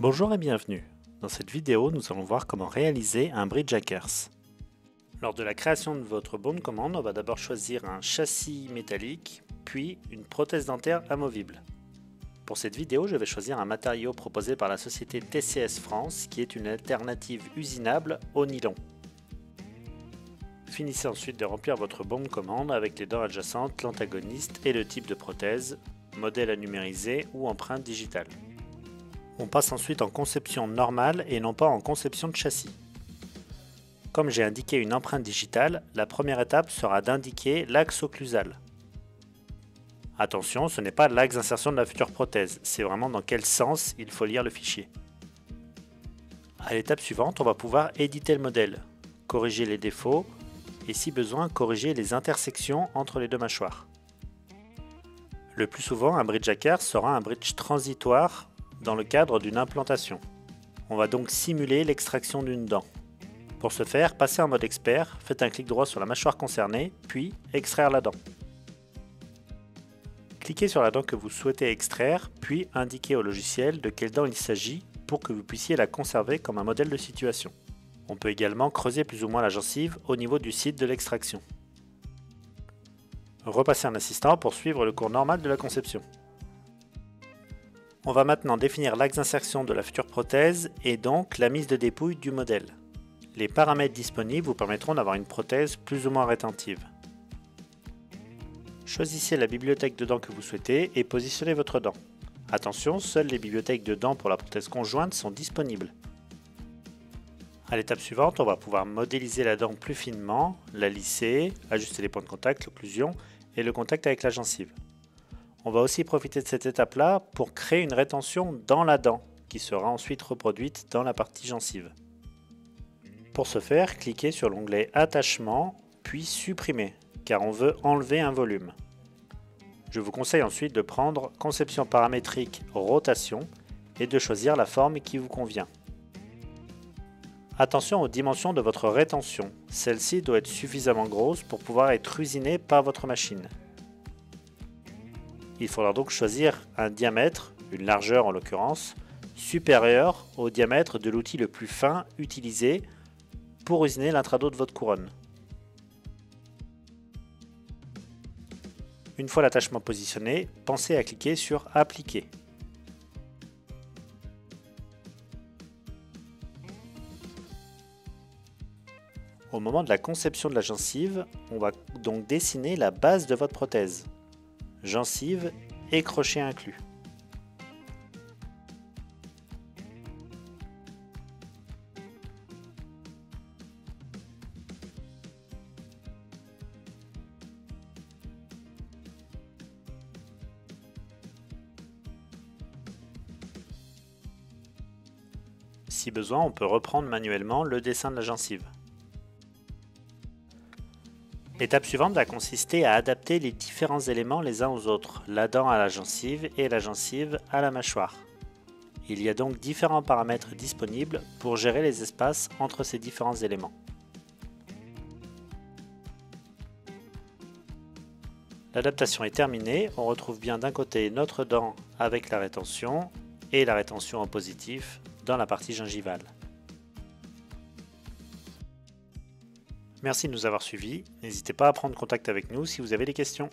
Bonjour et bienvenue. Dans cette vidéo, nous allons voir comment réaliser un bridge hackers. Lors de la création de votre bon de commande, on va d'abord choisir un châssis métallique, puis une prothèse dentaire amovible. Pour cette vidéo, je vais choisir un matériau proposé par la société TCS France, qui est une alternative usinable au nylon. Finissez ensuite de remplir votre bon de commande avec les dents adjacentes, l'antagoniste et le type de prothèse, modèle à numériser ou empreinte digitale. On passe ensuite en conception normale et non pas en conception de châssis. Comme j'ai indiqué une empreinte digitale, la première étape sera d'indiquer l'axe occlusal. Attention, ce n'est pas l'axe d'insertion de la future prothèse, c'est vraiment dans quel sens il faut lire le fichier. À l'étape suivante, on va pouvoir éditer le modèle, corriger les défauts et si besoin, corriger les intersections entre les deux mâchoires. Le plus souvent, un bridge hacker sera un bridge transitoire dans le cadre d'une implantation. On va donc simuler l'extraction d'une dent. Pour ce faire, passez en mode expert, faites un clic droit sur la mâchoire concernée, puis extraire la dent. Cliquez sur la dent que vous souhaitez extraire, puis indiquez au logiciel de quelle dent il s'agit pour que vous puissiez la conserver comme un modèle de situation. On peut également creuser plus ou moins la gencive au niveau du site de l'extraction. Repassez un assistant pour suivre le cours normal de la conception. On va maintenant définir l'axe d'insertion de la future prothèse et donc la mise de dépouille du modèle. Les paramètres disponibles vous permettront d'avoir une prothèse plus ou moins rétentive. Choisissez la bibliothèque de dents que vous souhaitez et positionnez votre dent. Attention, seules les bibliothèques de dents pour la prothèse conjointe sont disponibles. À l'étape suivante, on va pouvoir modéliser la dent plus finement, la lisser, ajuster les points de contact, l'occlusion et le contact avec la gencive. On va aussi profiter de cette étape-là pour créer une rétention dans la dent qui sera ensuite reproduite dans la partie gencive. Pour ce faire, cliquez sur l'onglet Attachement puis Supprimer car on veut enlever un volume. Je vous conseille ensuite de prendre Conception paramétrique Rotation et de choisir la forme qui vous convient. Attention aux dimensions de votre rétention, celle-ci doit être suffisamment grosse pour pouvoir être usinée par votre machine. Il faudra donc choisir un diamètre, une largeur en l'occurrence, supérieur au diamètre de l'outil le plus fin utilisé pour usiner l'intrado de votre couronne. Une fois l'attachement positionné, pensez à cliquer sur Appliquer. Au moment de la conception de la gencive, on va donc dessiner la base de votre prothèse. Gencive et crochet inclus. Si besoin, on peut reprendre manuellement le dessin de la gencive. L'étape suivante va consister à adapter les différents éléments les uns aux autres, la dent à la gencive et la gencive à la mâchoire. Il y a donc différents paramètres disponibles pour gérer les espaces entre ces différents éléments. L'adaptation est terminée, on retrouve bien d'un côté notre dent avec la rétention et la rétention en positif dans la partie gingivale. Merci de nous avoir suivis, n'hésitez pas à prendre contact avec nous si vous avez des questions.